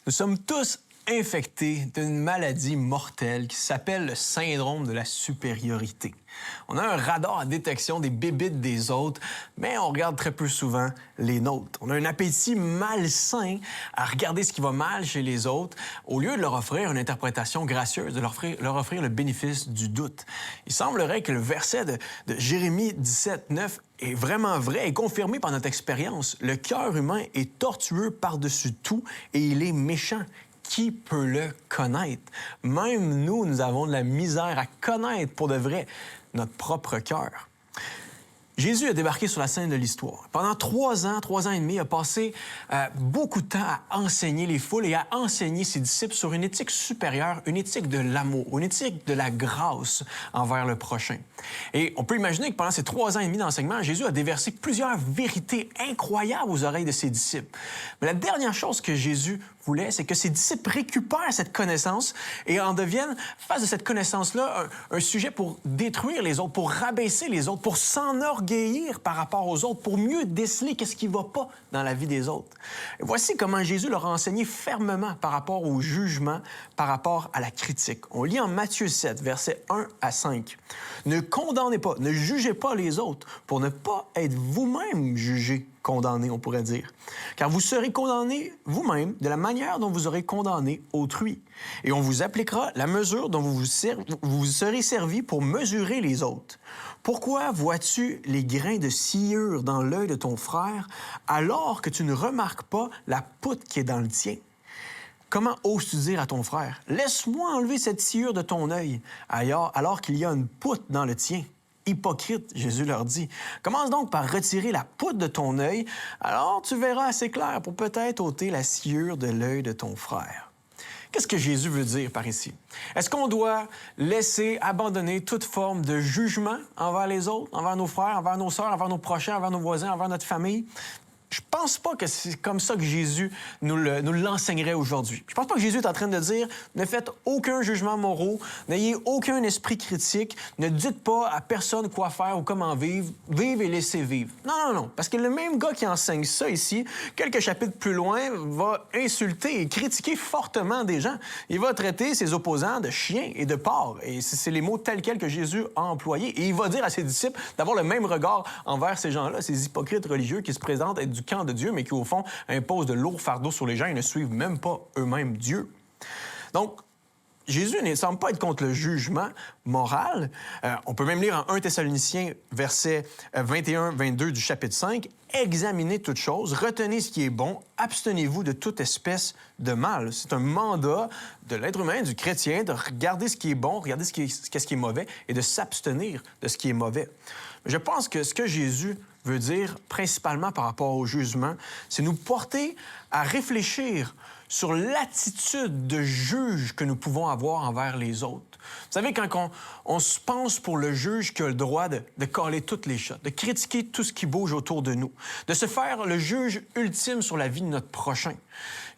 Nous sommes tous infectés d'une maladie mortelle qui s'appelle le syndrome de la supériorité. On a un radar à détection des bébites des autres, mais on regarde très peu souvent les nôtres. On a un appétit malsain à regarder ce qui va mal chez les autres, au lieu de leur offrir une interprétation gracieuse, de leur offrir le bénéfice du doute. Il semblerait que le verset de Jérémie 17, 9 est vraiment vrai et confirmé par notre expérience. Le cœur humain est tortueux par-dessus tout et il est méchant. Qui peut le connaître? Même nous avons de la misère à connaître pour de vrai notre propre cœur. Jésus a débarqué sur la scène de l'histoire. Pendant 3 ans et demi, il a passé beaucoup de temps à enseigner les foules et à enseigner ses disciples sur une éthique supérieure, une éthique de l'amour, une éthique de la grâce envers le prochain. Et on peut imaginer que pendant ces 3 ans et demi d'enseignement, Jésus a déversé plusieurs vérités incroyables aux oreilles de ses disciples. Mais la dernière chose que Jésus voulait, c'est que ses disciples récupèrent cette connaissance et en deviennent, face à cette connaissance-là, un sujet pour détruire les autres, pour rabaisser les autres, pour s'enorgueillir par rapport aux autres, pour mieux déceler qu'est-ce qui ne va pas dans la vie des autres. Et voici comment Jésus leur a enseigné fermement par rapport au jugement, par rapport à la critique. On lit en Matthieu 7, versets 1 à 5. « Ne condamnez pas, ne jugez pas les autres pour ne pas être vous-même jugés. » Condamné, on pourrait dire. Car vous serez condamné vous-même de la manière dont vous aurez condamné autrui. Et on vous appliquera la mesure dont vous serez servi pour mesurer les autres. Pourquoi vois-tu les grains de sciure dans l'œil de ton frère alors que tu ne remarques pas la poutre qui est dans le tien? Comment oses-tu dire à ton frère, « Laisse-moi enlever cette sciure de ton œil, alors qu'il y a une poutre dans le tien? » Hypocrite, Jésus leur dit. Commence donc par retirer la poutre de ton œil, alors tu verras assez clair pour peut-être ôter la sciure de l'œil de ton frère. Qu'est-ce que Jésus veut dire par ici? Est-ce qu'on doit laisser abandonner toute forme de jugement envers les autres, envers nos frères, envers nos sœurs, envers nos prochains, envers nos voisins, envers notre famille? Je pense pas que c'est comme ça que Jésus nous l'enseignerait aujourd'hui. Je pense pas que Jésus est en train de dire « Ne faites aucun jugement moral, n'ayez aucun esprit critique, ne dites pas à personne quoi faire ou comment vivre, vive et laissez vivre. » Non. Parce que le même gars qui enseigne ça ici, quelques chapitres plus loin, va insulter et critiquer fortement des gens. Il va traiter ses opposants de chiens et de porcs. Et c'est les mots tels quels que Jésus a employés. Et il va dire à ses disciples d'avoir le même regard envers ces gens-là, ces hypocrites religieux qui se présentent être du camp de Dieu, mais qui, au fond, imposent de lourds fardeaux sur les gens et ne suivent même pas eux-mêmes Dieu. Donc, Jésus ne semble pas être contre le jugement moral. On peut même lire en 1 Thessaloniciens, versets 21-22 du chapitre 5, « Examinez toutes choses, retenez ce qui est bon, abstenez-vous de toute espèce de mal. » C'est un mandat de l'être humain, du chrétien, de regarder ce qui est bon, regarder ce qui est mauvais et de s'abstenir de ce qui est mauvais. Je pense que ce que Jésus veut dire principalement par rapport au jugement, c'est nous porter à réfléchir sur l'attitude de juge que nous pouvons avoir envers les autres. Vous savez, quand on se pense pour le juge qui a le droit de coller toutes les shots, de critiquer tout ce qui bouge autour de nous, de se faire le juge ultime sur la vie de notre prochain,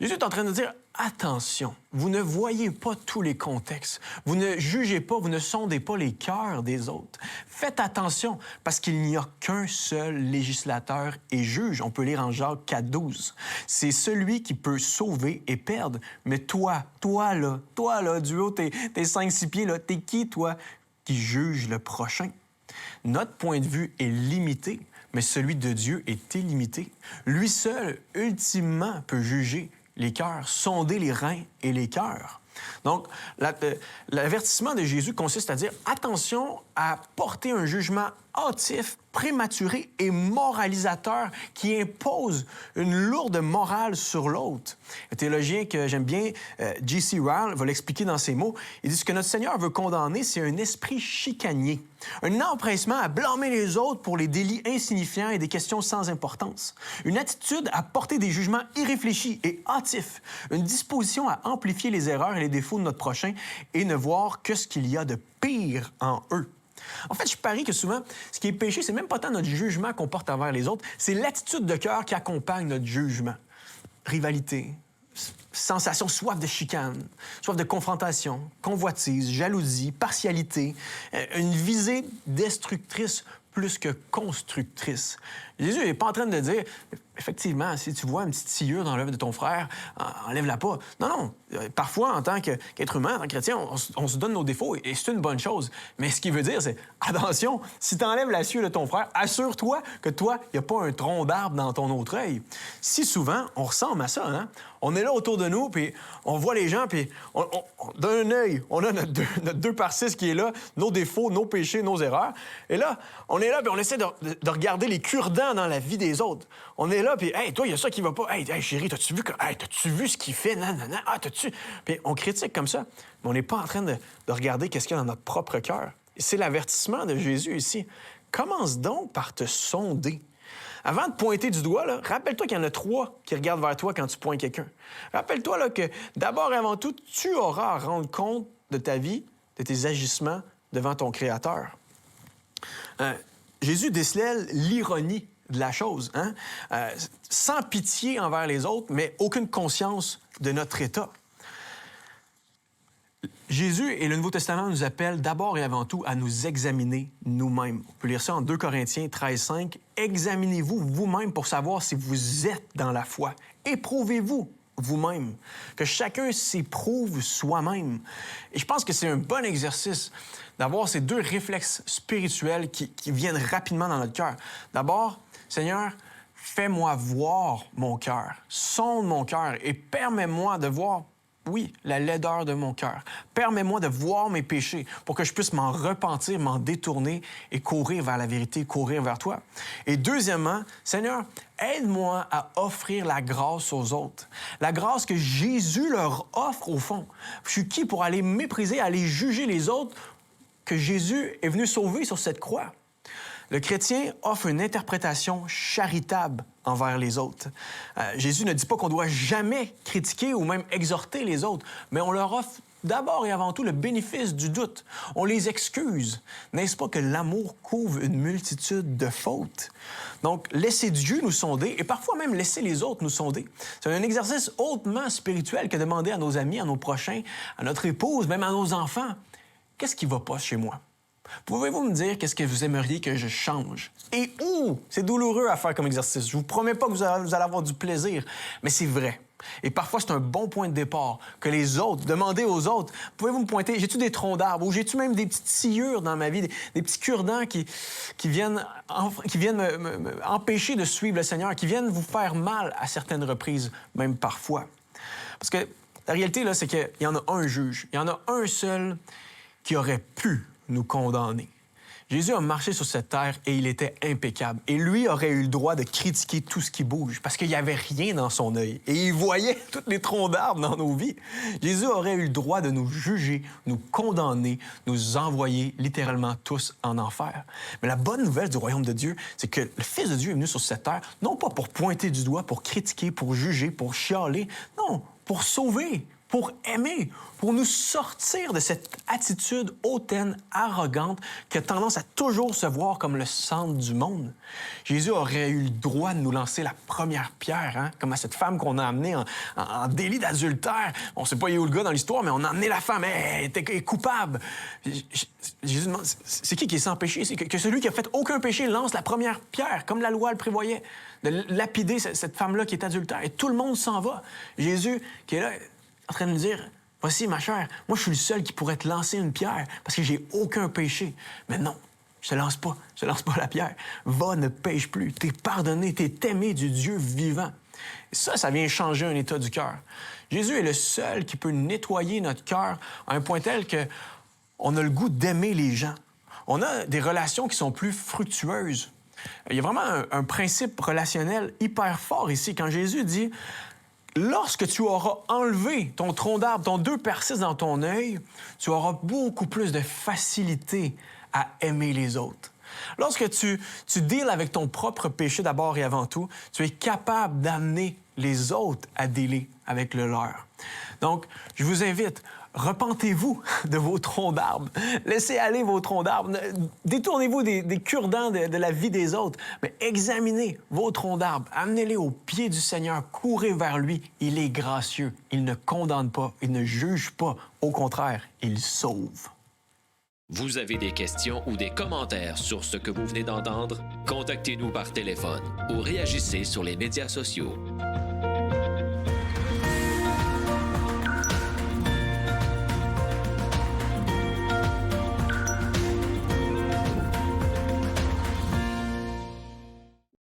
Jésus est en train de dire « Attention, vous ne voyez pas tous les contextes. Vous ne jugez pas, vous ne sondez pas les cœurs des autres. Faites attention, parce qu'il n'y a qu'un seul législateur et juge. » On peut lire en Jacques 4,12. C'est celui qui peut sauver et perdre. Mais toi là, du haut, tes 5-6 pieds, là, t'es qui, toi, qui juge le prochain? Notre point de vue est limité, mais celui de Dieu est illimité. Lui seul, ultimement, peut juger les cœurs, sonder les reins et les cœurs. Donc, l'avertissement de Jésus consiste à dire attention à porter un jugement hâtif, prématuré et moralisateur qui impose une lourde morale sur l'autre. Un théologien que j'aime bien, J.C. Ryle, va l'expliquer dans ces mots. Il dit ce que notre Seigneur veut condamner, c'est un esprit chicanier, un empressement à blâmer les autres pour les délits insignifiants et des questions sans importance, une attitude à porter des jugements irréfléchis et hâtifs, une disposition à amplifier les erreurs et les défauts de notre prochain et ne voir que ce qu'il y a de pire en eux. En fait, je parie que souvent, ce qui est péché, c'est même pas tant notre jugement qu'on porte envers les autres, c'est l'attitude de cœur qui accompagne notre jugement. Rivalité, sensation, soif de chicane, soif de confrontation, convoitise, jalousie, partialité, une visée destructrice plus que constructrice. Jésus n'est pas en train de dire effectivement, si tu vois une petite sciure dans l'œuvre de ton frère, enlève-la pas. Non, non. Parfois, en tant qu'être humain, en tant que chrétien, on se donne nos défauts et c'est une bonne chose. Mais ce qui veut dire, c'est attention, si tu enlèves la sciure de ton frère, assure-toi que toi, il n'y a pas un tronc d'arbre dans ton autre œil. Si souvent, on ressemble à ça, hein? On est là autour de nous, puis on voit les gens, puis d'un œil, on a notre 2 par 6 qui est là, nos défauts, nos péchés, nos erreurs. Et là, on est là, puis on essaie de regarder les cure-dents dans la vie des autres. On est là, puis, hey, toi, il y a ça qui va pas. Hey, chérie, t'as-tu vu ce qu'il fait? Non. Ah, t'as-tu. Puis on critique comme ça, mais on n'est pas en train de regarder qu'est-ce qu'il y a dans notre propre cœur. C'est l'avertissement de Jésus ici. Commence donc par te sonder. Avant de pointer du doigt, là, rappelle-toi qu'il y en a 3 qui regardent vers toi quand tu pointes quelqu'un. Rappelle-toi là, que d'abord et avant tout, tu auras à rendre compte de ta vie, de tes agissements devant ton Créateur. Jésus décelait l'ironie de la chose, hein? Sans pitié envers les autres, mais aucune conscience de notre état. Jésus et le Nouveau Testament nous appellent d'abord et avant tout à nous examiner nous-mêmes. On peut lire ça en 2 Corinthiens 13:5. « Examinez-vous vous-même pour savoir si vous êtes dans la foi. Éprouvez-vous vous-même. » Que chacun s'éprouve soi-même. Et je pense que c'est un bon exercice d'avoir ces 2 réflexes spirituels qui viennent rapidement dans notre cœur. D'abord, Seigneur, fais-moi voir mon cœur, sonde mon cœur et permets-moi de voir, oui, la laideur de mon cœur. Permets-moi de voir mes péchés pour que je puisse m'en repentir, m'en détourner et courir vers la vérité, courir vers toi. Et deuxièmement, Seigneur, aide-moi à offrir la grâce aux autres. La grâce que Jésus leur offre au fond. Je suis qui pour aller mépriser, aller juger les autres que Jésus est venu sauver sur cette croix? Le chrétien offre une interprétation charitable envers les autres. Jésus ne dit pas qu'on doit jamais critiquer ou même exhorter les autres, mais on leur offre d'abord et avant tout le bénéfice du doute. On les excuse. N'est-ce pas que l'amour couvre une multitude de fautes? Donc, laissez Dieu nous sonder et parfois même laisser les autres nous sonder. C'est un exercice hautement spirituel que demander à nos amis, à nos prochains, à notre épouse, même à nos enfants. Qu'est-ce qui ne va pas chez moi? Pouvez-vous me dire qu'est-ce que vous aimeriez que je change? Et c'est douloureux à faire comme exercice. Je vous promets pas que vous allez avoir du plaisir, mais c'est vrai. Et parfois, c'est un bon point de départ que les autres, demandez aux autres, pouvez-vous me pointer, j'ai-tu des troncs d'arbres ou j'ai-tu même des petites sciures dans ma vie, des petits cure-dents qui viennent me empêcher de suivre le Seigneur, qui viennent vous faire mal à certaines reprises, même parfois. Parce que la réalité, là, c'est qu'il y en a un juge, il y en a un seul qui aurait pu nous condamner. Jésus a marché sur cette terre et il était impeccable. Et lui aurait eu le droit de critiquer tout ce qui bouge parce qu'il n'y avait rien dans son œil. Et il voyait tous les troncs d'arbres dans nos vies. Jésus aurait eu le droit de nous juger, nous condamner, nous envoyer littéralement tous en enfer. Mais la bonne nouvelle du royaume de Dieu, c'est que le Fils de Dieu est venu sur cette terre, non pas pour pointer du doigt, pour critiquer, pour juger, pour chialer, non, pour sauver, pour aimer, pour nous sortir de cette attitude hautaine, arrogante, qui a tendance à toujours se voir comme le centre du monde. Jésus aurait eu le droit de nous lancer la première pierre, hein? Comme à cette femme qu'on a amenée en délit d'adultère. On ne sait pas où le gars dans l'histoire, mais on a amené la femme, elle était coupable. Jésus demande, c'est qui est sans péché? C'est que celui qui a fait aucun péché lance la première pierre, comme la loi le prévoyait, de lapider cette femme-là qui est adultère. Et tout le monde s'en va. Jésus, qui est là, en train de nous dire, voici ma chère, moi je suis le seul qui pourrait te lancer une pierre parce que j'ai aucun péché. Mais non, je te lance pas la pierre. Va, ne pêche plus, t'es pardonné, t'es aimé du Dieu vivant. Et ça vient changer un état du cœur. Jésus est le seul qui peut nettoyer notre cœur à un point tel qu'on a le goût d'aimer les gens. On a des relations qui sont plus fructueuses. Il y a vraiment un principe relationnel hyper fort ici. Quand Jésus dit lorsque tu auras enlevé ton tronc d'arbre, ton 2 par 6 dans ton œil, tu auras beaucoup plus de facilité à aimer les autres. Lorsque tu deals avec ton propre péché d'abord et avant tout, tu es capable d'amener les autres à dealer avec le leur. Donc, je vous invite, repentez-vous de vos troncs d'arbres. Laissez aller vos troncs d'arbres. Détournez-vous des cure-dents de la vie des autres. Mais examinez vos troncs d'arbres. Amenez-les aux pieds du Seigneur. Courez vers lui. Il est gracieux. Il ne condamne pas. Il ne juge pas. Au contraire, il sauve. Vous avez des questions ou des commentaires sur ce que vous venez d'entendre? Contactez-nous par téléphone ou réagissez sur les médias sociaux.